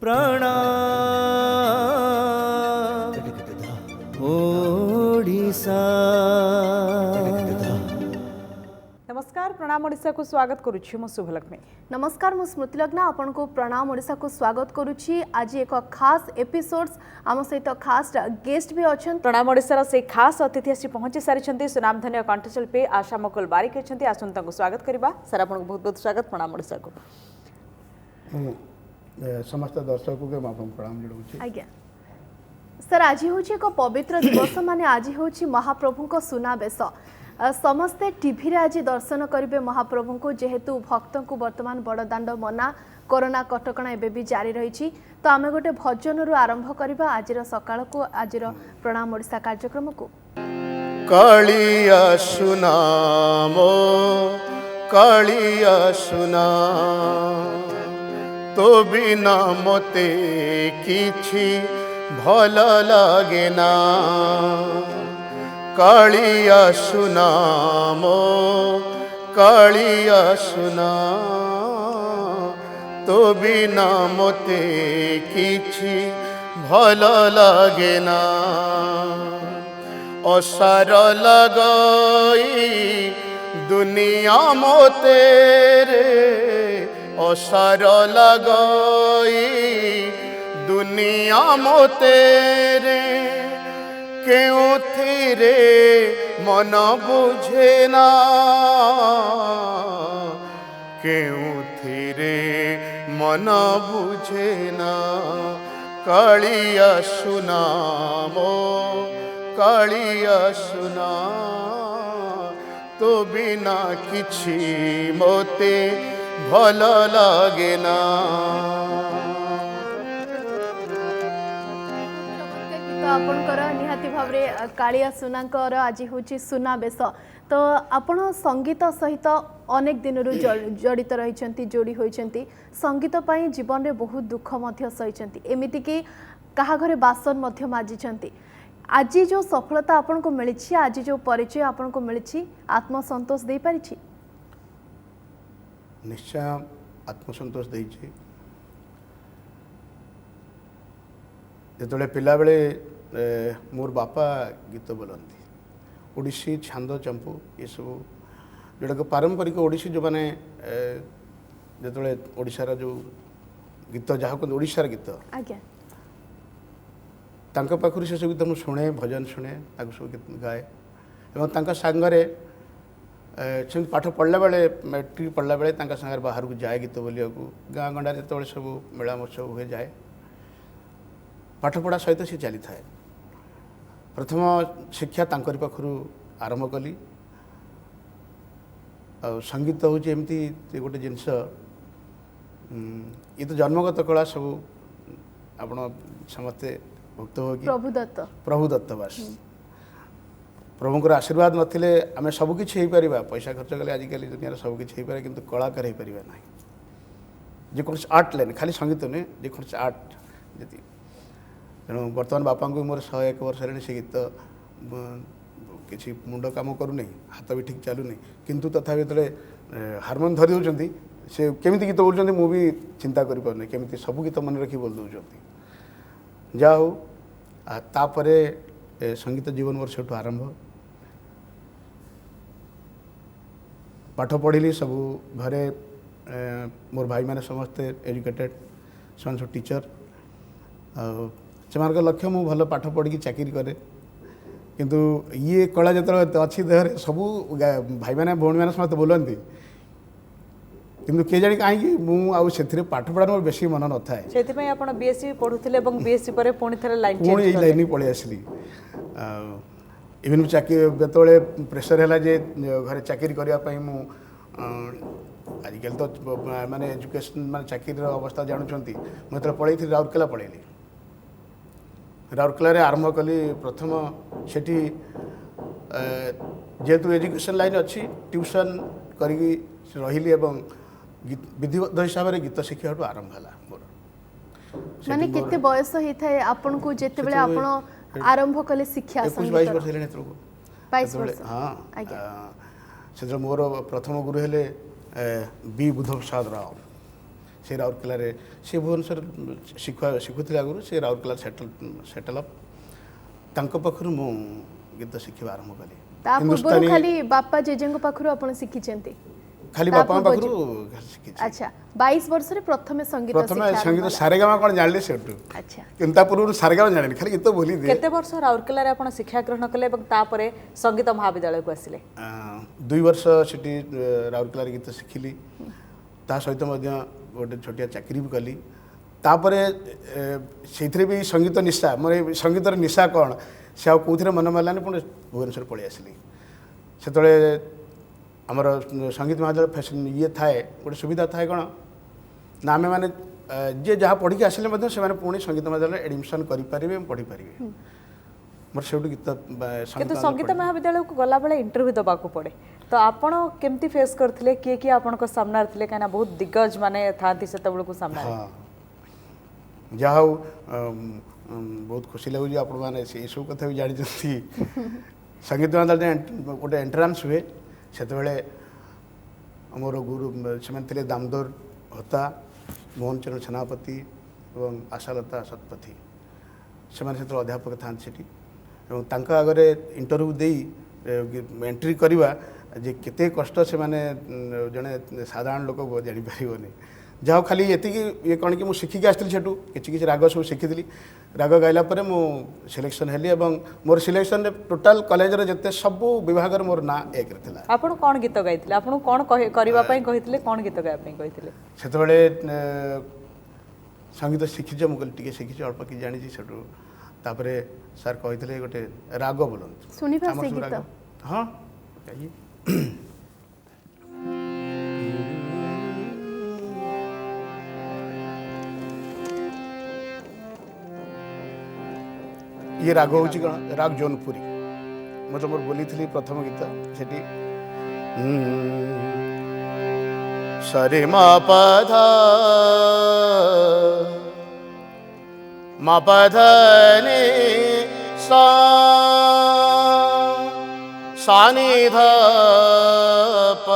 प्रणाम ओडिशा। नमस्कार प्रणाम ओडिशा को स्वागत करुछि मु शुभलक्ष्मी। नमस्कार मु स्मृतिलग्ना आपन को प्रणाम ओडिशा को स्वागत करुछि। आज एक खास एपिसोड्स आम सहित खास गेस्ट भी अछन। प्रणाम ओडिशा से खास अतिथि आसी पहुंची सारी सुनामधन्य कंठशिल्पी आशा मुकुल बारिक अछंती। आसंता को स्वागत करबा। सर आपन को बहुत बहुत स्वागत प्रणाम ओडिशा को। समस्त दर्शकों के माफम प्रणाम जणाउछि। आज्ञा सर आज होछि एक पवित्र दिवस माने आज होछि महाप्रभु को सुनाबेश। समस्ते टीवी रे आज दर्शन करेंगे महाप्रभु को जेहेतु भक्त को वर्तमान बड़दाण्ड मना कोरोना कटकणा एबे भी जारी रही। तो आम गोटे भजन रु आरंभ करबा आज सकाळ को आज प्रणाम ओडिशा कार्यक्रम को। कालिया सुनामो कालिया सुना तो बिना मते किछि भल लागे ना। कालिया सुनामो कालिया सुना तो बिना मते किछि भल लागे ना। असार लगाई दुनिया मोते रे असार लगाई दुनिया मोते रे क्यों थीरे मन बुझे ना क्यों थीरे मन बुझे ना। कालिया सुनामो कालिया सुना तो बिना किछि मोते भल लागे ना। तो आपनकर निहाती भावरे कालिया सुनांकर आज होची सुनाबेश। तो आपण संगीत सहित अनेक दिन जड़ित रही जोड़ी होती संगीत पाई जीवन में बहुत दुख मध्य सही एमती कि कहा घरे बासन मध्य माजिछंती। आज जो सफलता आपन को मिली आज जो परिचय आपन को मिली आत्मसंतोष दे पारी छी? निश्चय आत्मसंतोष देइछि। जेतले पिला बेले मोर बापा गीत बोलती ओडिसी छांद चंपू ये सब जोड़ा पारंपरिक ओडिसी जो मैंने जिते ओडिशार जो गीत जहाँ कहते ओडिशार गीत तांका पाखुरी से सब गीत मुझे शुणे भजन शुणे सब गीत गाए और सांगे से पाठ पढ़ला बेले मैट्रिक पढ़ला बेले सांगे बाहर को जाए गीत बोलिया गाँ गंडार जो सब मेला महोत्सव हुए जाए पाठ पढ़ा सहित सी चली थाए। प्रथम शिक्षा तांकरी पाखरु आरंभ कली। संगीत हूँ एमती गोटे जिनस ये तो जन्मगत कला सब आपण समस्ते भक्त हो कि प्रभु दत्त बस प्रभुंर आशीर्वाद नथिले आमे सब किछि हेइ परिबा। पैसा खर्च कले आजिकल दुनिया सब किछि हेइ पारे किंतु कलाकार हेइ परिबा नाही। जे कोन आर्ट लेन खाली संगीत ने जे कोन आर्ट जति तेणु बर्तमान बापा को मोर 101 वर्ष हेल्ला से गीत किसी मुंड कम करूनी हाथ भी ठीक चलूनी किंतु तथा जो हारमोनियम धरी दौरान से केमी गीत बोलते मुझे चिंता करें केमी सब गीत मन रखी बोल दौरान जा हो तापर संगीत जीवन मोर से आरंभ पाठ पढ़ी सब घरे मोर भाई मैंने समस्ते एजुकेटेड सब टीचर से लक्ष्य मु भल पाठ पढ़ी चाकरी करे किंतु ये कला जो अच्छी देहरे सब भाई मैंने भौणी मैंने समस्त बोलती किंतु किए जानी कहीं मुझे पाठ पढ़ा मोर बेसी मन न था से बीएससी पढ़ुଥିଲେ ଏବଂ बीएससी ପରେ पुणी ଥରେ लाइन पलि आसली इवन चाकरी बेतले प्रेसर है जे घरे चाकरी करने मु आजिकल तो माने एजुकेशन माने चाकरी अवस्था जानुंट मुझे पढ़ी राउरकेला पढ़ेली राउरकेला आरंभ कली प्रथम सेठी जेहेतु एजुकेशन लाइन अच्छी ट्यूशन करी रही एवं विधिबद्ध हिसाब से गीत शिक्षा आरंभ है मोर माने केते बयस होता है आपन को जेते बेले आपन आरंभ कले शिक्षा 21-22 वर्ष हेले नेत्र को 22 वर्ष हां से मोर प्रथम गुरु हेले बी बुद्ध प्रसाद राव से राउरकेला से भुवनेश्वर शिखुले आगु से राउरकेला सेटल अप तांको पाखरु मु गीत शिखिबा आरंभ कली ता पूर्व खाली बापा जेजेंको पाखरु आपण शिखिचंती खाली बापा पाखरु शिखि अच्छा 22 वर्ष रे प्रथमे संगीत प्रथमे संगीत सारेगामा कोन जानले सेटु अच्छा किंता पूर्व सारेगामा जानले खाली गीत बोली दे केते वर्ष राउरकेला रे आपण शिक्षा ग्रहण कले এবং तापरे संगीत महाविद्यालय को आसिले 2 वर्ष सिटी राउरकेला रे गीत शिखिली ता सहित मध्य गोटे छोटिया चाकरी भी कली तापरे से भी संगीत निशा मोर संगीत निशा कौन से आउे मन मारानी पुणी भुवनेश्वर पलि आसली से आमर संगीत महाविद्यालय फैशन ये थाए गोटे सुविधा थाए कौन ना आम मैंने जे जहाँ पढ़ी आसिले पुणी संगीत महाविद्यालय एडमिशन करेंगे पढ़ी पारे मोर से गीत किंतु संगीत महाविद्यालय को गला बेले इंटरव्यू दबा को पड़े तो आपण केमती फेस करथिले किए किए आपण को सामना थिले काना बहुत दिग्गज माने थांती से तबळ को सामना जहाँ बहुत खुशी लगुच आपण मैंने से सब कथा भी जानी संगीत महाविद्यालय गोटे एंट्रांस हुए से मोर गुरु से दामोदर होता मोहन चरण सेनापति और आशालता शतपथी से अध्यापक था आगे इंटरव्यू दे एंट्री करवा जे केते कष्ट से माने जड़े साधारण लोक जापर जहाँ खाली ये ये कौन कि मुझे शिखिक आसती से किसी राग सब शिखी राग गाइला मु सिलेक्शन हेली और मोर सिलेक्शन टोटाल कॉलेज रे जते सब विभाग मोर ना एक थिला आपण कोन गीत गाइथिले आपण कोन करबा पई कहिथिले कोन गीत गाय पई कहिथिले सेतबेले संगीत शिखिच मु टिके शिखिच अल्प कि जानि सेटू तापरे सर कहिथिले गोटे राग बोलन सुनिबा से गीत हां कहिए ये राग हूँ कौन राग जौनपुरी मतलब मोर बोली थी प्रथम गीत से सरे मा पध नि सा नि ध प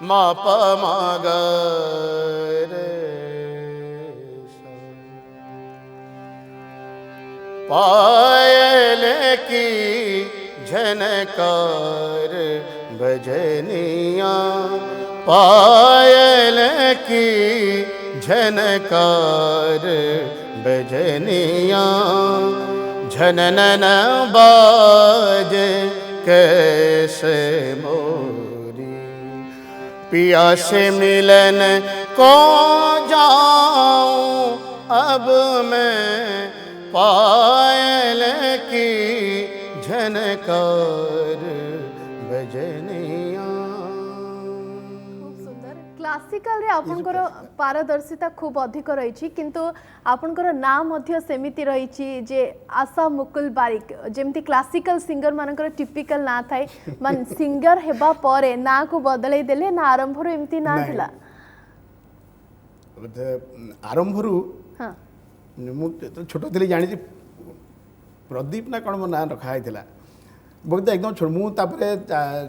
मा प मा ग रे पायल की झनकार बजनिया पायल की झनकार बजनिया झनन बाज कैसे मोरी पिया से मिलन को जाऊं अब मैं पायल की झनकार बजनिया खूब सुंदर क्लासिकल रे आपनकर पारदर्शिता खूब अधिक रही किंतु आपनकर नाम मध्य सेमिति रही जे आशा मुकुल बारिक जेमती क्लासिकल सिंगर मानकर टिपिकल ना थाए मान सिंगर हेबा परे ना को बदलै देले ना आरंभ रो एमती ना थिला आरंभ रो हां मुझे छोट थी जानी प्रदीप ना कौन मो ना रखाई बहुत एकदम छोट मुझे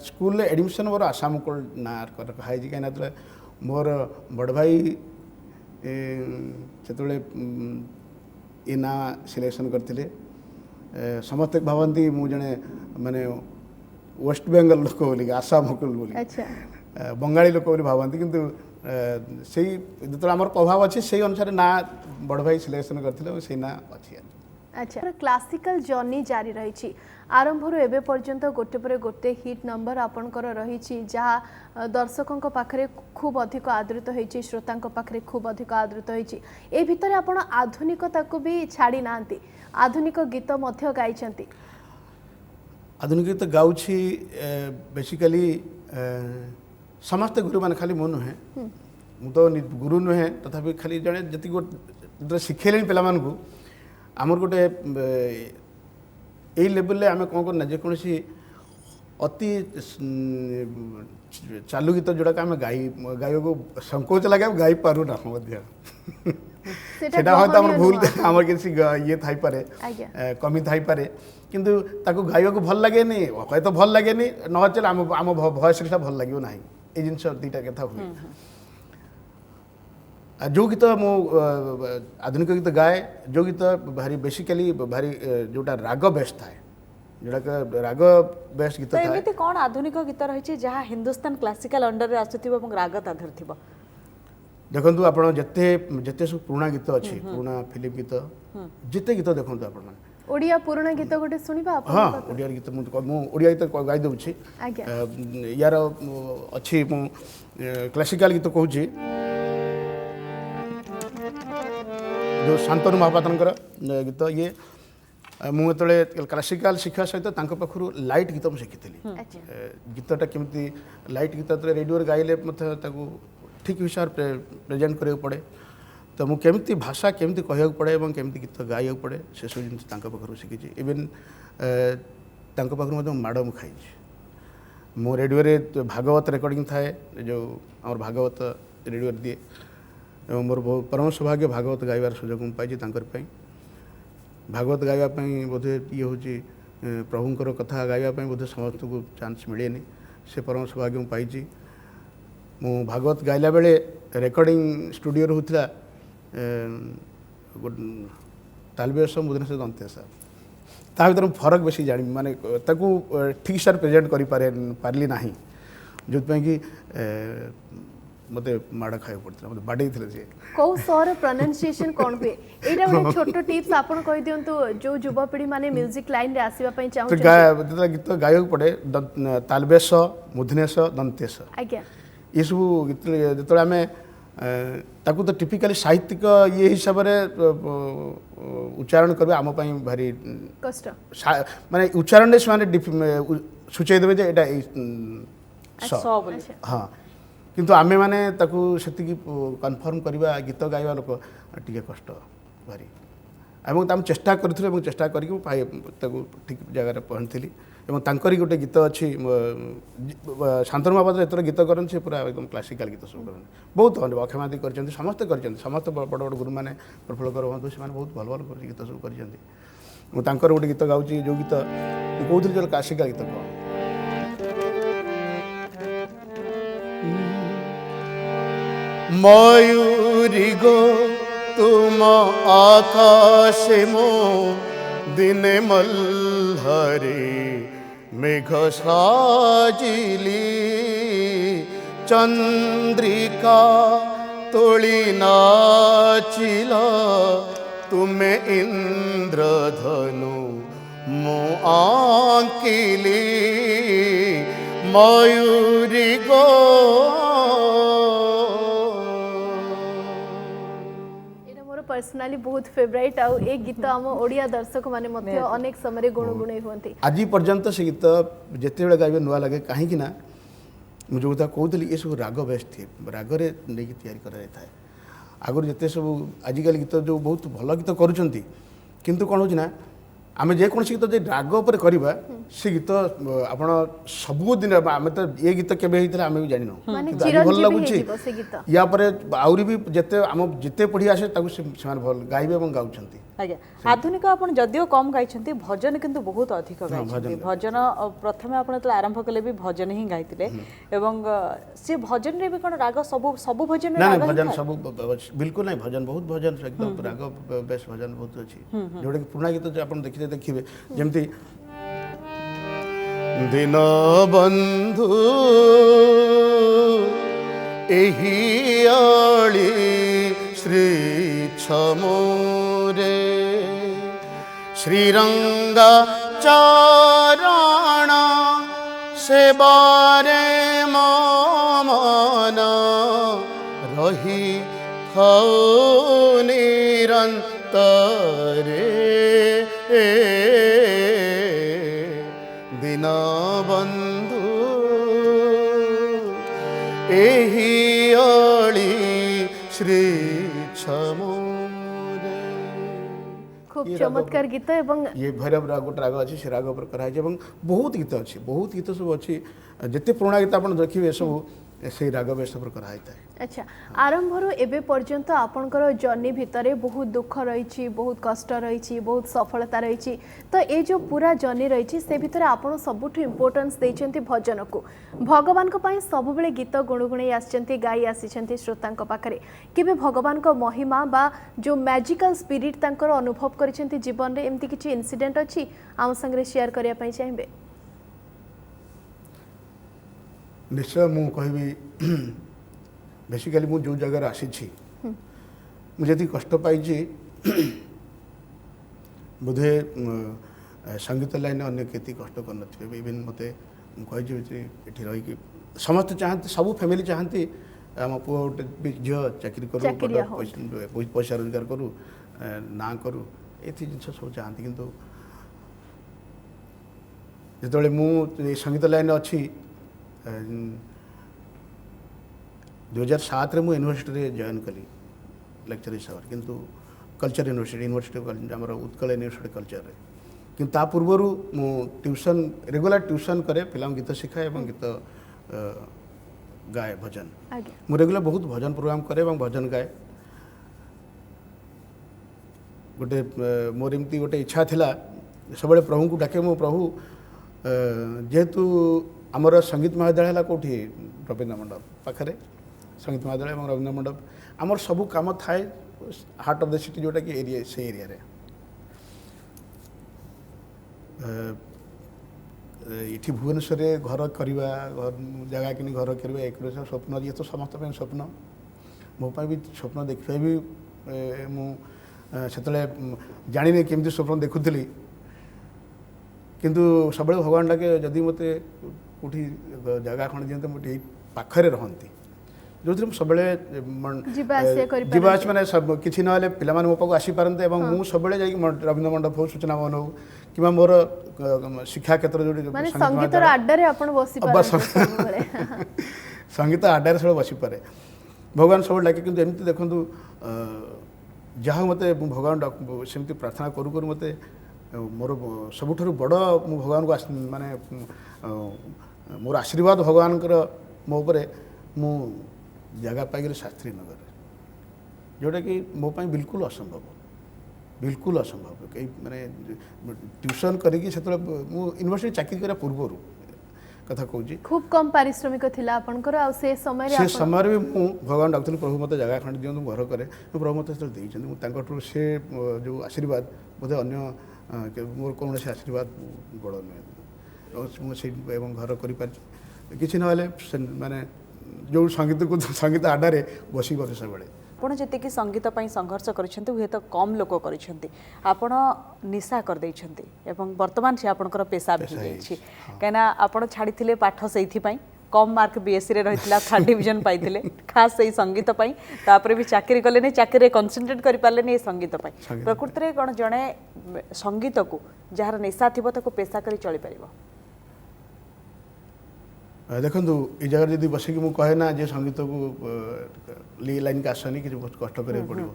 स्कूल एडमिशन मोर आशा मुकुल ना रखाई कहीं मोर बड़ भाई से ये ना सिलेक्शन करते समस्त भावती मुझे जड़े माने वेस्ट बेंगल लोक बोलिक आशा मुकुल बोली बंगाली लोक बोली भावती किंतु से जो आम प्रभाव अच्छे से अनुसार ना बड़ भाई सिलेक्शन करते से ना अच्छी अच्छा क्लासिकल जर्नी जारी रही आरंभ एबे पर्यंत गोटे पर गोटे हिट नंबर आपणकर रही जहाँ दर्शकों पाखे खूब अधिक आदृत होती श्रोता पाखे खूब अधिक आदृत होती ए भितर आपण आधुनिकता को भी छाड़ी ना आधुनिक गीत मध्य गाई आधुनिक गीत गाउछि बेसिकली समस्त गुरु मान खाली मु नुहे मु तो गुरु नुहे तथापि खाली जड़े जी गोटे शिखेले पे आमर गोटे यही लेवल आम कौन करना जेकोसी अति चालू गीत जोड़ा आम गाय को संकोच लगे गाई पारू ना सेटा हम भूल आम किसी ये थाई पारे कमी थाई पारे किंतु ताको गाय को भल लगे नहीं हय तो भल लगे नहीं न चल आम भॉइस भल लगे ना ये जिन दुईटा कथा हुए जो गीत मु आधुनिक गीत गाए जो गीत भारी बेसिकली भारी जोटा राग बेस्ट थाए जोटा राग बेस्ट गीत तो थाए एमिति कौन आधुनिक गीत रही जहाँ हिंदुस्तान क्लासिकल अंडर रे आसुथिबो এবং राग ताधर थिबो देखंतु आपण जते जते सब पुराना गीत अच्छी पुराना फिल्म गीत जिते गीत देखंतु आपण माने ओडिया पुराना गीत गोटे सुनिबा आपण हाँ ओडिया गीत मु ओडिया गीत गाई दउछि आज्ञा यार अच्छी मु क्लासिकल गीत कहूछि जो शांतनु महापात्रंकर गीत ये मु एतले क्लासिकल शिक्षा सहित तांको पाखरु लाइट गीत मु शिखितली अच्छा गीतटा केमती लाइट गीत रेडियो गाइले मते ताकू ठीक हिसाब प्रेजेंट करियो पड़े तो मु केमती भाषा केमती कहया पड़े एवं केमती गीत गाइया पड़े से सब जिन तांको पाखरु शिखिछि इवन तांको पाखरु मते माड मु खाइछि मो रेडियो रे भागवत रेकॉर्डिंग थाए जो हमर भागवत रेडियो दिए एवं मोर परम सौभाग्य भागवत गाइबार सुजोग मु पाइछि तांकर पई भागवत गाइबा पई बोधे ये होछि प्रभुंकर कथा गाइबा पई बोधे समस्त को चांस मिलेनी से परम सौभाग्य मु पाइछि मु भागवत गाइला बेले रेकॉर्डिंग स्टूडियो होता तालबेस मुद्रेश दंतेश ता भर फरक बेसी जानी माने ताकू ठीक सार प्रेजेंट करि पारली नाही जोथपई कि मते माड़ खाय पड़ता मते बाडे थिले जे को सर प्रोनाउंसिएशन कोन हुए एटा गोटे छोटो टिप्स आपण कहि दियंतु जो युवापीढ़ी माने म्यूजिक लाइन रे आसीबा पई चाहू तो गीत गायक पड़े तालबेस मुद्रेश दंतेश आज्ञा ये सब गीत जो आम ताकू तो टिपिकली साहित्यिक ये हिसाब से उच्चारण करबे आम पई भारी कष्ट माने उच्चारण से माने सूचय देबे जे एटा सो बोली अच्छा हाँ किंतु आमे माने ताकू सेति कन्फर्म करबा गीत गाइबा लोक टिके कष्ट भारी एवं ताम चेष्टा करथिले एवं चेष्टा करके पाए ताकू ठीक जगह रे पहुंचली एवं तांकरी गोटे गीत अच्छी शांतनु महापात्र एतर गीत करन से पूरा एकदम क्लासिकल गीत सब करन बहुत अक्षमादी करछन्ति समस्त बड़ बड़ गुरु माने प्रफुल्लकर हुंतु से बहुत भल भल गीत सब करछन्ति मु तांकर गोटे गीत गाउची जो गीत कहउथि जो क्लासिकल गीत को मयूरी गो तुम आकाश मो दिन मल्हरे मेघ साजिली चंद्रिका तोली नाचिला तुमे इंद्रधनु मो आंकिली मयूरी गो पर्सनाली बहुत फेवरेट आउ ए गीत आम ओडिया दर्शक माने मध्य अनेक समय गुणगुणई होंती आज पर्यंत से गीत जिते गाइबे नुआ लगे कहीं ना मुझे जो कथा कहूली ये सब राग बेस्ट थे रागरे नहीं तैयारी कराए आगुरी जिते सब आजिकल गीत जो बहुत भल गीत करुँच किंतु कौन हो आम जेको गीत जो राग उपर करवा से गीत आप सबुदिन आम तो ये गीत केवे होता आम भी जान भल लगुच या आहरी भी जिते आम जिते पढ़ी आसे भल गाइबे और गाँव आज्ञा आधुनिक आपण जदियो कम गाइछन्ती भजन किंतु बहुत अधिक गाइछन्ती भजन प्रथमे आपण त आरंभ कले भी भजन ही गाइतिले एवं से भजन रे भी कोन राग सब भजन रे राग भजन सब बिल्कुल नहीं भजन बहुत भजन एकदम राग बेस भजन बहुत अछि जोडे पुराना गीत जो आपण देखिबे जेमती दिन बंधु एही आली श्री छमोरे श्रीरंगा चारण सेबारे मन रही खाओ निरंतरे दीनबंधु एही अली श्री छमोरे खूब चमत्कार गीत एवं ये भैरव राग गोटे राग अच्छी से राग पर कराई बहुत गीत अच्छी बहुत गीत सब अच्छी जिते पुराना गीत आप देखिए सब से राग बेस पर कराई था। अच्छा आरंभरू एबे पर्यंत आपणकर जर्नी भितरे बहुत दुख रही बहुत कष्ट रही बहुत सफलता रही तो ये जो पूरा जर्नी रही से भितर आपण सबुठ इम्पोर्टेंस देइछंती भजन को भगवान को पाई सब बेले गीत गुणगुणई आछंती गाई आछंती श्रोता पाखरे केबे भगवान को महिमा बा जो मैजिकल स्पिरिट तांकर अनुभव करिसेंती जीवन रे एमती किछि इंसिडेंट अछि आम संगे शेयर करिया पई चाहिबे। निश्चय मु कहबी बेसिकली मु जो जगह आसी मुझे कष्ट पाई बोधे संगीत लाइन अन्य केती कष्ट कर इवन मत कही रही समस्त चाहती सब फैमिली चाहती आम पु गोटे झील चाकरी करूँ पैसा रोजगार करूँ ना करूँ ये जिन सब चाहती किंतु जो मु संगीत लाइन अच्छी 2007 मु यूनिवर्सिटी जॉइन कली लेक्चर हिसाब से किंतु कल्चर यूनिवर्सिटी आम उत्कल यूनिवर्सिटी कल्चर कि पूर्वर मु ट्यूशन रेगुलर ट्यूशन करे पिला गीत शिखाए और गीत गाए भजन मु रेगुलर बहुत भजन प्रोग्राम करे और भजन गाए गोटे मोर एमती गोटे इच्छा थिला सब प्रभु को डाके मो प्रभु जेहेतु आमर संगीत महाविद्यालय है कौटी रवीन्द्र मंडप पाखे संगीत महाविद्यालय और रवीन्द्र मंडप आमर सबू काम थाए हार्ट ऑफ द सिटी जोटा कि एरिया से एरिया रे ये भुवनेश्वर घर करवा घर जगह कि घर करवा एक स्वप्न ये तो समस्त स्वप्न मोपाई भी स्वप्न देखा भी मुझे जानी केमती स्वप्न देखुली किंतु सब भगवान डाके जदि मत कौटी जगह खंड दिखते मुझे पाखरे रहती जो सब जीवास मैंने सब किसी ना पिला मो पाक आसीपारते मुझे सब रवीन्द्र मंडप हो सूचना भवन हो कि मोर शिक्षा क्षेत्र संगीत आड्डे सब बसी पारे भगवान सब डाके कि एमती देखूँ जहाँ मत भगवान सेमती प्रार्थना करू करू मत मोर सबुठ बड़ मु भगवान को माने मोर आशीर्वाद भगवान मो पर मु जगह पाई शास्त्री नगर जोटा कि मो पाई बिल्कुल असंभव कई माने ट्यूशन करी से यूनिवर्सिटी चाकरी करा पूर्व कथा कहूँ खूब कम पारिश्रमिक थिला आपनकर आ से समय भी मु भगवान डाक्तली प्रभु मत जगह खंड दियंतु घर करे प्रभु मत देते से जो आशीर्वाद बोधे अन्य मोर कौन से आशीर्वाद बड़ नुहे घर कर किसी ना माने जो संगीत को संगीत आड्डे बस सब बड़े आपण जी संगीत संघर्ष कर हुए तो कम लोक कर निशा कर वर्तमान से आपंकर पेशा भी कहीं आप छाड़ी पाठ से कम मार्क बीएससी रे रही 3rd डिवीजन पाई खास से संगीत तापर भी चाकरी कले नहीं चाकरी कनसेंट्रेट कर पारे नहीं संगीत प्रकृति में कौन जड़े संगीत को जार निशा थी पेशा कर चली पार देखु ये जगह जब बसिक मुझे कहे ना जे संगीत को ली लाइन का आसनी कि बहुत कष्ट कर पड़ो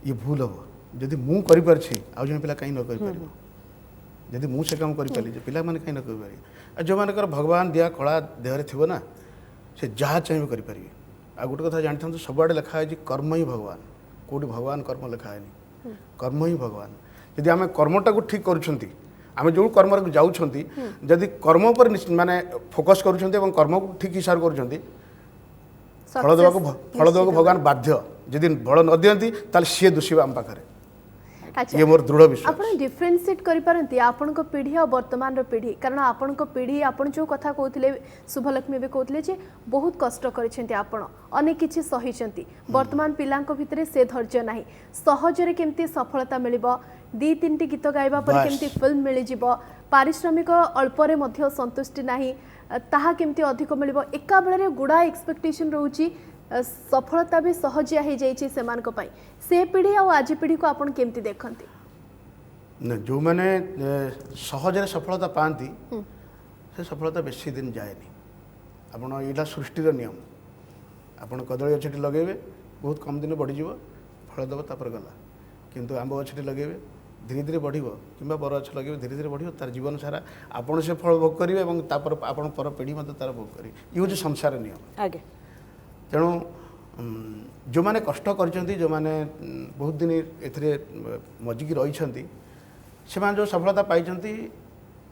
ये भूल हम जदि मुझे आउ पिला कहीं न कर मुझे काम करी पिला माने कहीं न कर जो मान भगवान दिया कला देहरे थी ना से जहाँ चाहिए करें आ गोटे कथा जानी था सबुआड़े लिखाई कर्म ही भगवान कौटी भगवान कर्म लिखाए कर्म ही भगवान यदि आम कर्मटा को ठीक करुँच आम जो कर्म जाऊँगी जदि कर्म पर माने फोकस करुँच कर्म को ठीक हिसाब कर फल देवा भगवान बाध्य जदि फल न दियंती ताले सी दोषी आम पाखे ये मोर दृढ़ विश्वास आपण डिफरेंशिएट करि पारंती आपण को पीढ़ी और वर्तमान रो पीढ़ी कारण आपण को पीढ़ी आपण जो कथा कहथिले शुभलक्ष्मी भी कहथिले जे बहुत कष्ट करिसेंती आपण अनेक किछि सहिसेंती वर्तमान पिलांको भितरे से धैर्य नाही सहज रे केमती सफलता मिलिबो 2-3 गीत गाइबा पर केमती फिल्म मिलि जिवो पारिश्रमिक अल्प रे मध्य संतुष्टि नाही ताहा केमती अधिक मिलिबो एका बेले रे गुडा एक्सपेक्टेशन रहउची सफलता भी सहजिया हो जाइए से पीढ़ी और आज पीढ़ी को आप केमती देखती न जो मैंने सहज सफलता पाती से सफलता बेसी दिन जाए आपड़ यहाँ सृष्टिर नियम आपड़ कदली गछटी लगेबे बहुत कम दिन बढ़ीज फल दब तापर गला किंतु आंब गछटी लगेबे धीरे धीरे बढ़ कि बर गछ लगे धीरे धीरे बढ़ तार जीवन सारा आपड़ से फल भोग करेंगे और तापर आपण पर पीढ़ी तार भोग करेंगे ये हूँ संसार नियम। आगे तेणु जो मैंने कष्ट कर जो मैंने बहुत दिन ए मजिकी रही से जो सफलता पाई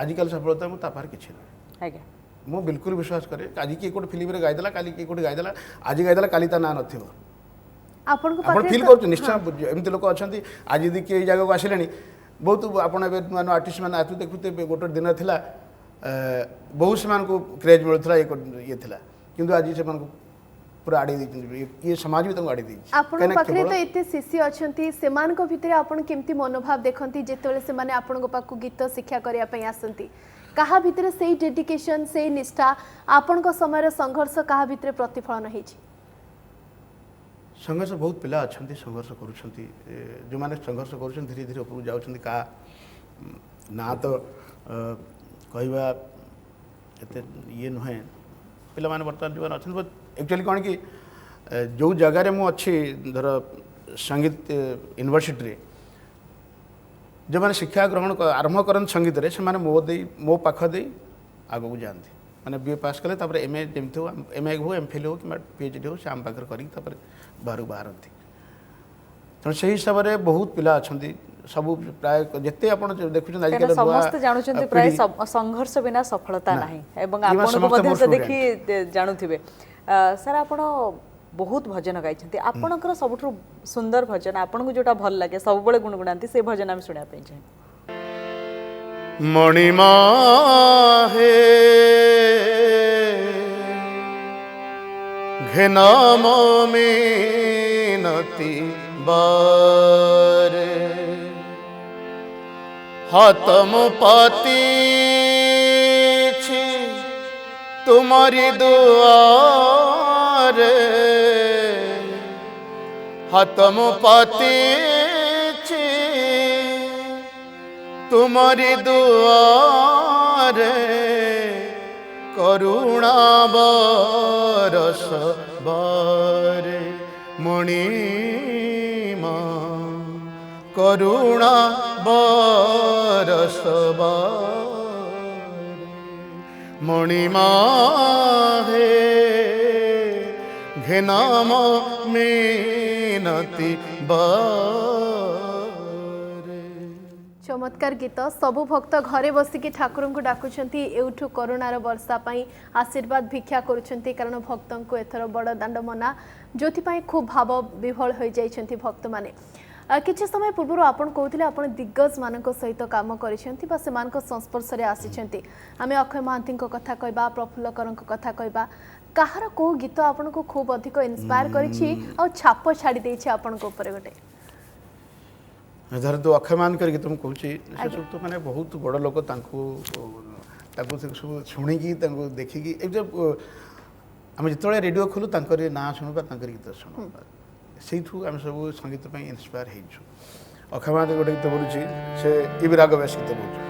आजिकल सफलता मुझे पाखे किसी ना आगे मु बिल्कुल विश्वास करे आज किए गोटे फिल्म गाईदेला काली किए गोटे गाईदेला आज गाईदेला काली ता ना नथिबो आपण फील कर निश्चय एमती लोक अच्छा आज यदि किए जगह को आसिले बहुत आप आर्टिस्ट मैंने आते देखुते गोटे दिन था बहुत से क्रेज मिलूला ये था कि आज से पूरा आड़े ये समाज भी तुमको आड़े दी आपन पाखरे तो एते शिष्य अछंती सेमान को भितरे आपन केमती मनोभाव देखंती जेतेले से माने आपन को पाखु गीत शिक्षा करिया पई आसंती कहा भितरे सेही डेडिकेशन सेही निष्ठा आपन को समय संघर्ष कहा भितरे प्रतिफलन हेछि संघर्ष बहुत पिला अच्छा संघर्ष करुँच जो मैंने संघर्ष कर धीरे धीरे ऊपर जाऊँ का ना तो कहवा एत ये नुहे पिला माने बर्तमान जो अच्छा एक्चुअली कौन कि जो जगार मुझे धर संगीत यूनिवर्सिटी जो मैंने शिक्षा ग्रहण आरंभ करते संगीत से मैंने मो पाख दे आगे को जाती मैंने बीए पास कले तापर एमए जमी हो एमए हो एमफिल हो कि पीएचडी हो से आम पाखे कर बाहर बाहरती तेणु से हिसाब से बहुत पिला अच्छा सब प्राय जिते आप देखुं समस्त जानते प्राय संघर्ष बिना सफलता नहीं एवं आपन को देखी जानुथिबे सर आपण बहुत भजन गाई आपणकर सबुठ सुंदर भजन आपन को जोटा भल लगे सब बड़े गुणगुणाती से भजन आम शुणा चाहिए मणिमा हे घनाम मिनती बारे हातम पाती तुम्हारी दुआरे हातम पाती तुम्हारी दुआरे करुणा बरस बारे मणिमा करुणा बरस बारे मणिमा हे घेनाम मिनती चमत्कार गीत सबु भक्त घरे बसिकी ठाकुर को डाकुछंती एउठु करुणार वर्षा पाई आशीर्वाद भिक्षा करुछंती कारण भक्तों को एथर बड़ दांड मना जोथि पाई खूब भाव विह्वल हो जाइछंती भक्त माने किछि समय पूर्व आपण कहथिले आपण दिग्गज मानक सहित काम करिसेंती बा सेमानक संस्पर्श रे आसीछंती आमे अक्षय महांती को कथा कहबा प्रफुल्ल करन को कथा कहबा कहार को गीत आपण को खूब अधिक इंस्पायर करिछि और छाप छाडी देछि आपण को ऊपर गोटे धर तो अक्षय मान कर तुम कहूँ सब तो मैंने बहुत बड़ लोक सब शुणिकी देखिकी जब आम जो रेडियो खोलू ना शुणा गीत शुणा से आम सब संगीत इन्स्पायर हो अक्षय मान गोटे गीत बोलूँ से ये भी राग व्यास गीत बोलूँ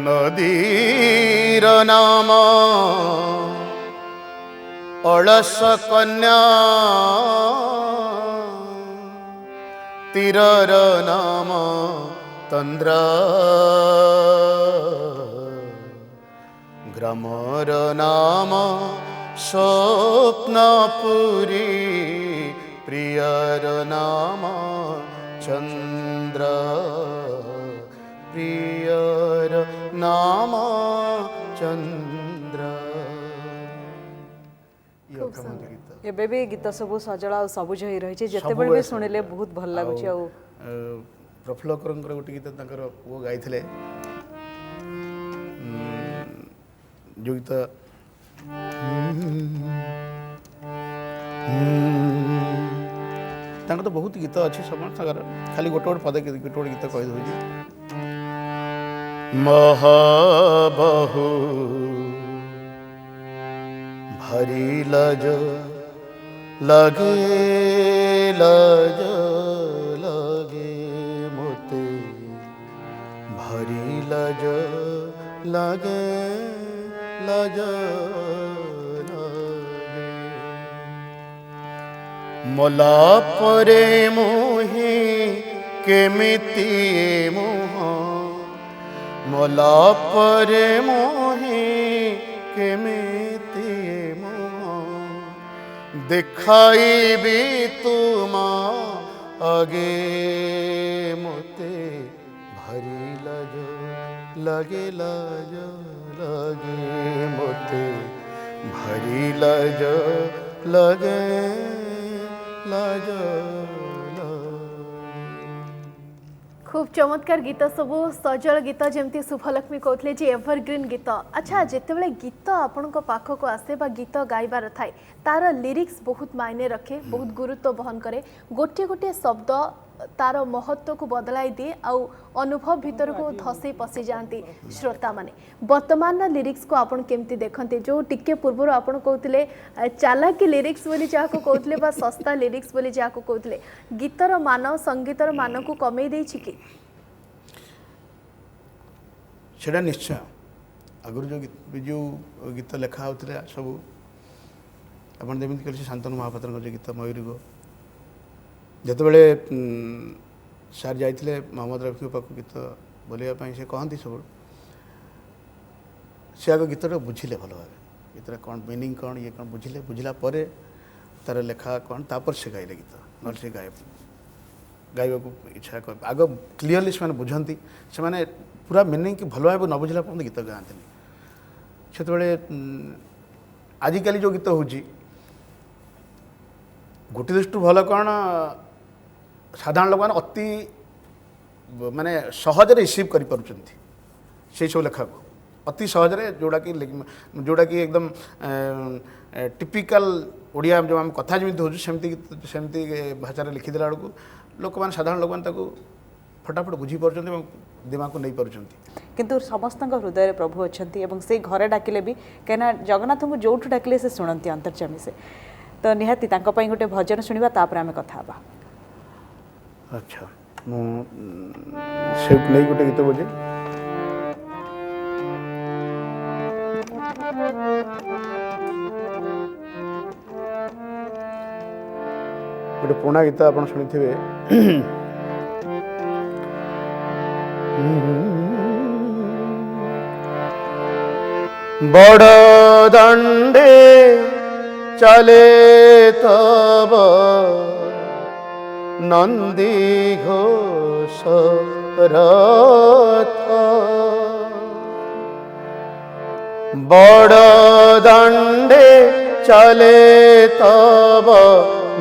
नदीर नाम अलस कन्या तीरर नाम तंद्रा ग्रामर नाम स्वप्नपुरी प्रियर नाम चंद्र प्रियर नाम चंद्र एबे भी गीत सब सजल आ सबुज हो रही जिते बड़े भी शुणिले बहुत भल लगुच प्रफुल्ल करंकर गोटे गीत पुओ गाई जो गीत तो बहुत गीत अच्छी समस्त खाली गोटे गोटे पद गोटे गोटे गीत कहीदे महाबहू भारी लाज लगे लाज लगे मोते भारी लाज लगे लाज लगे मला परे मुहि केमिति मुह मला परे मुहि केमिति मुह दिखाई भी तुम आगे मोते भारी लाज लगे लाज लगे मोते भारी लाज लगे लाज खूब चमत्कार गीत सबू सजल गीत जमती शुभलक्ष्मी कहते जे एवरग्रीन गीत। अच्छा जितेबाला गीत आपण पाखक आसे बा गीत गाइबार थाए तार लिरिक्स बहुत मायने रखे बहुत गुरुत्व बहन करे गोटे गोटे शब्द तार महत्व को बदलाई दिए आउ अनुभव भीतर को धसी पशि जाती श्रोता माने वर्तमान लिरिक्स को आपण केमती देखते जो टिके पूर्व आपण कहते चालाकी लिरिक्स बोली जहाँ को कहते बा सस्ता लिरिक्स बोली जहाँ को कहते गीतर मान संगीतर मान को कमे देछि कि सेटा निश्चय आगुरी जो गीत लेखा होते सब आप जमीन कह शांतनु महापात्र जो गीत मयूरी जितेबाला सार जाइए मोहम्मद रफी पाक गीत बोलवाई से कहती सब से आग गीतटा बुझिले भल भाव गीतर कौन मिनिंग कौन ये कौन बुझिले बुझला तार लेखा कौन तापर से गाइले गीत न से गाइबा इच्छा कर आग क्लीयरली से बुझंती से पूरा मिनिंग कि भल भाव न बुझला पर्यटन गीत गाँति से आजिकल जो गीत हूँ गोटे दृष्टि भल कौन साधारण लोक मैंने अति माने सहजरे रिसीव कर सब लेखा को अति सहजरे जोड़ा कि एकदम टिपिकल ओडिया जो आम कथा जमी हो सेमती भाषा लिखिदेला बेलू लोक मैंने साधारण लोक मैंने फटाफट बुझी पार्छ दिमाग को नहीं पार्छ किंतु समस्त हृदय प्रभु अच्छा से घरे डाकिले भी कहीं जगन्नाथ को जो डाकिले से शुणती अंतर्जामी से तो निहाती गोटे भजन शुणा तापर आम कथा अच्छा मुझे नहीं गोटे गीत बोझे गोटे पुराना गीत आप शुणी बड़ दंडे चले तब नंदी घोष रथ बड़ दंडे चले तब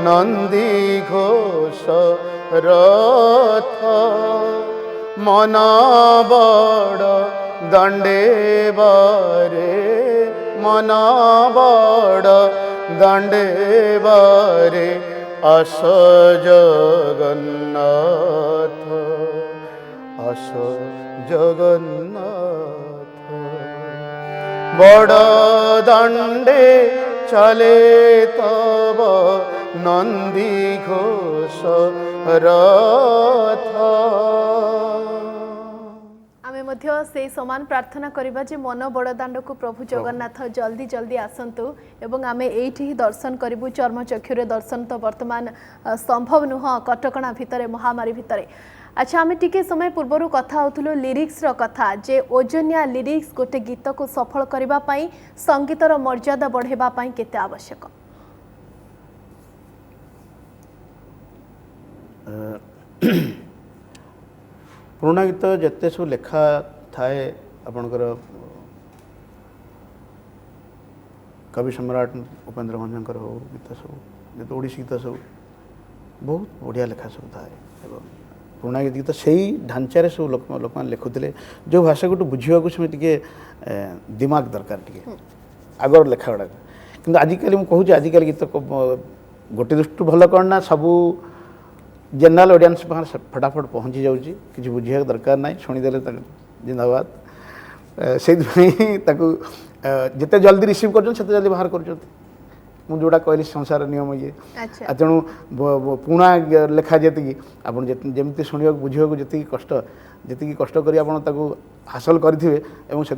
नंदी घोष रथ मन बड़ दंडे बारे मन बड़ दंडे बारे आस जगन्नाथ आस जगन्नाथ बड़ दंडे चले तब नंदी घोष रथ से समान प्रार्थना करिबा जे मन बड़दाण्ड को प्रभु जगन्नाथ जल्दी जल्दी आसंतु एवं आमे एठी ही दर्शन करिबु चर्मचक्षुरे दर्शन तो वर्तमान संभव नुह कटकणा भितरे महामारी भितरे। अच्छा आमे टिके समय पूर्वरु कथा होतुलो लिरिक्स रो कथा जे ओजनिया लिरिक्स गोटे गीत को सफल करिबा पई संगीतर मर्यादा बढ़ेबा पई केते आवश्यक पुराना गीत जिते सब लेखा थाए आपणकर कवि सम्राट उपेन्द्र भंजकर हो गीत सब जो ओडिसी गीत सब बहुत बढ़िया लेखा सब थाए पुराना गीत से ही ढांचारे सब लोक मैंने लिखुले जो भाषा को बुझा से दिमाग दरकार टे आगर लेखा गुड़ाक कि आजिकल मुझे आजिकल गीत गोटे दृष्टि भल कौन ना सबू जनरल ऑडियंस पाखे फटाफट पहुँची जाऊँगी किसी बुझे दरकार ना शुणीदे जिंदाबाद से जिते जल्दी रिसीव कर जल्दी बाहर कर जोड़ा कहली संसार नियम ये तेणु पुणा लेखा जी आप जमी शुणा बुझा जी कष्ट कर हासिल करेंगे से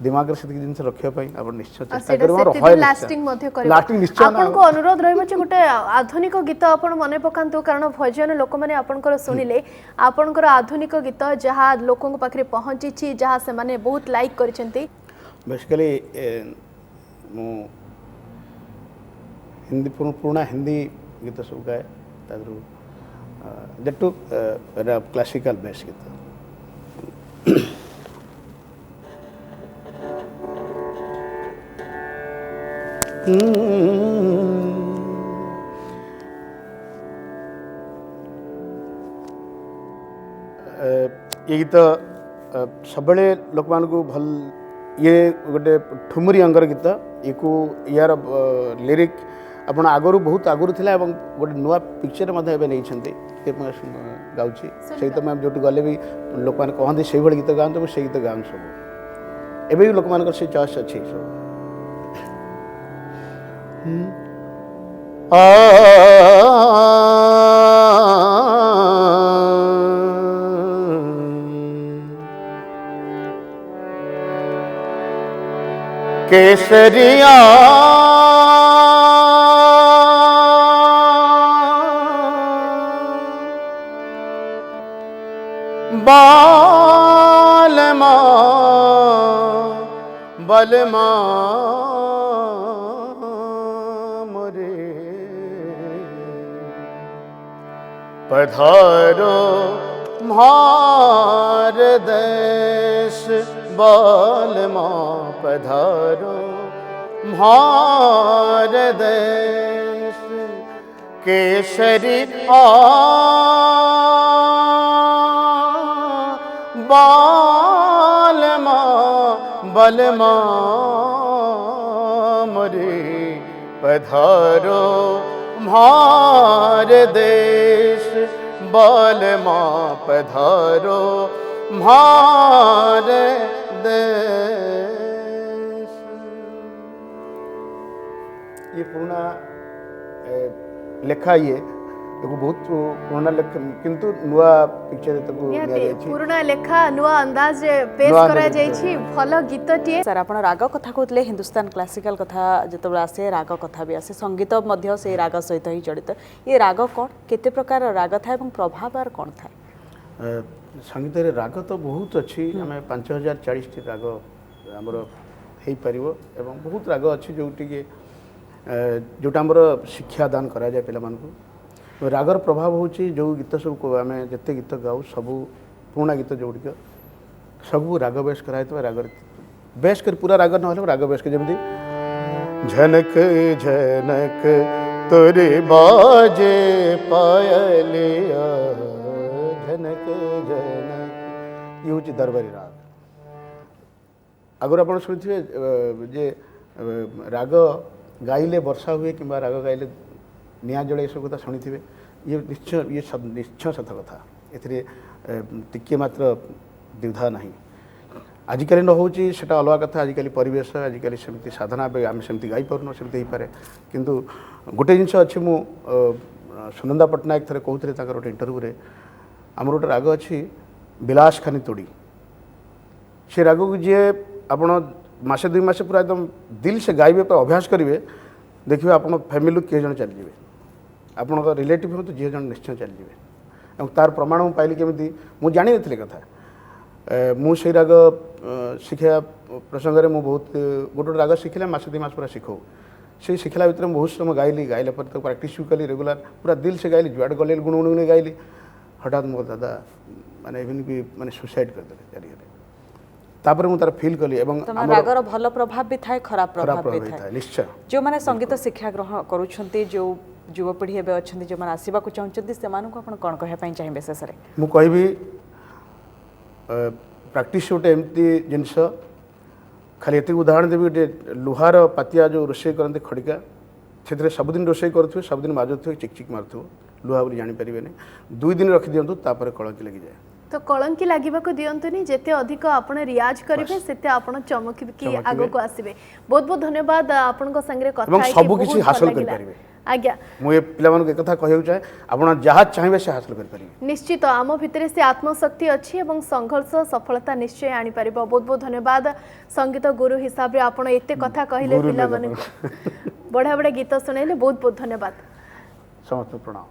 दिमाग से जिन रखापी आप निश्चय आ, चेष्टा सेटा करें सेति लास्टिंग मध्ये करियो लास्टिंग निश्चय ना आपनको अनुरोध रहइबो जे गोटे आधुनिक गीत आपण मने पकांतु कारण भजन लोक माने आपनकर सुनिले आपनकर आधुनिक गीत जहा लोकन पाखरे पहुंची छी जहा से माने बहुत लाइक करछंती बेसिकली मु हिंदी पुराना हिंदी गीत सब गाए तादरू जेटू क्लासिकल बेस गीत ये गीत सब लोक मान भल ये गोटे ठुमुरी अंगर गीत यार लिरिक आपण आगरू बहुत आगरू थिला गोटे नुआ पिक्चर गाँची से गीत मैं जो गले भी लोक मैंने कहते से गीत गाँव मुझे गीत गाँव सब एवं भी लोक मान से चॉइस अच्छी सब केसरिया बालमा बलमा मोरे पधारो म्हार देश बालमा पधारो म्हार देश केसरी बालमा बलमा मोरे पधारो म्हार देश बालमा पधारो म्हार देश। ये पूर्णा लेखा ये बहुत पुराना लेखा किंतु नुआ पिक्चर पुराना लेखा नुआ अंदाज पेश करा जायछि भलो गीतटिए। सर आपण राग कथा कहते हिंदुस्तान क्लासिकल कथा जिते आसे राग कथा भी आसे संगीत मध्य से राग सहित ही जड़ित ये राग कौन केते प्रकार राग था एवं प्रभाव आर कौन था? संगीत रे राग तो बहुत अच्छी आम 5040 टी राग आमर हो पार एवं बहुत राग अच्छी जोटी जोटा आमर शिक्षा दान करा जाए पिला मानकु रागर प्रभाव होची जो गीत सब को आम जिते गीत गाऊ सबू पुराना गीत जोड़िक सबू राग बेस कराई राग बेस कर पूरा राग ना राग बेस के जमी झनक झनक तोरे बाजे पायलिया झनक झनक ये हूँ दरबारी राग आगर आप शुणी जे राग गाइले वर्षा हुए कि राग गाइले निआ जड़े ये सब कथा शुणी थे ये निश्चय सत कथा ए मात्र द्विधा ना आजिकल न हो अलग कथा आजिकल परिवेश आजिकल सेमती साधना आम सेमती गाई पार्न सेमती हो पारे किंतु गोटे जिनस अच्छी मु सुनंदा पट्टनायक थे कहते गोटे इंटरव्यू आमर गोटे राग अच्छी बिलास खानी तोड़ी से राग को जी आप मसे 2 मास पूरा एकदम दिल से गाइबे अभ्यास करेंगे देखिए आप फैमिली किए जन चलीजे आप रिलेटिव हूँ जी जन निश्चय चलीजे तार प्रमाण मुझे पाइली केमी मुझे जानी नी कथा मुझे राग शिखा प्रसंग में बहुत गोटे राग शिखिले मसे 2 मास पूरा शिखो से शिखला भितर बहुत समय गाइली गाइला पर तो प्रैक्टिस भी कली रेगुलर पूरा दिल से गाइली जुआड गले गुणगुण गाइली हठात मो दादा माने इवन भी माने सुसाइड करदे चारिगे तापर मु तार फील कली एवं रागर भल प्रभाव भी थाए खराब प्रभाव भी थाए निश्चय जो माने संगीत शिक्षा ग्रहण करूछंती जो युवपीढ़ी एबे अछंती जो माने आसीबा को चाहछंती से मानु को आपण कोन कहया पई चाहिबे शेषरे मु कहबी प्रैक्टिस गोटे एमती जिनस खाली एति उदाहरण देवी गोटे लुहार पातिया जो रोषे करते खड़िका से सबुदिन रोषे करुवे सबुदिन माजुवे चिकचिक मारुव लुहा बोली जानीपारे 2 दिन रखी दिंतु तापर कलकी लगी जाए। तो कलंकी लागबाक दियंतुनी जेते अधिक आपण रियाज करिवे सेते आपण चमकी आगो को आसीबे। बहुत बहुत धन्यवाद आपन संगे एवं कथा सब किछि हासिल कर परिबे। आज्ञा मु ए पिलामान के कथा कहउ चाहे आपण जहा चाहबे से हासिल कर परिबे। निश्चित आम भितरे से आत्मशक्ति अच्छी एवं संघर्ष सफलता निश्चय आनी परिबो। बहुत बहुत धन्यवाद संगीत गुरु हिसाब रे आपण एते कथा कहिले पिला माने बड़ा बड़ा गीत सुनाइले। बहुत बहुत धन्यवाद समस्त प्रणाम।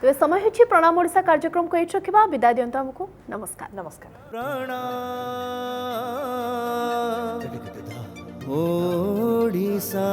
तो समय होछि प्रणाम ओडिशा कार्यक्रम को एठ रखिबा विदाय दियंत हमको नमस्कार। नमस्कार ओडिशा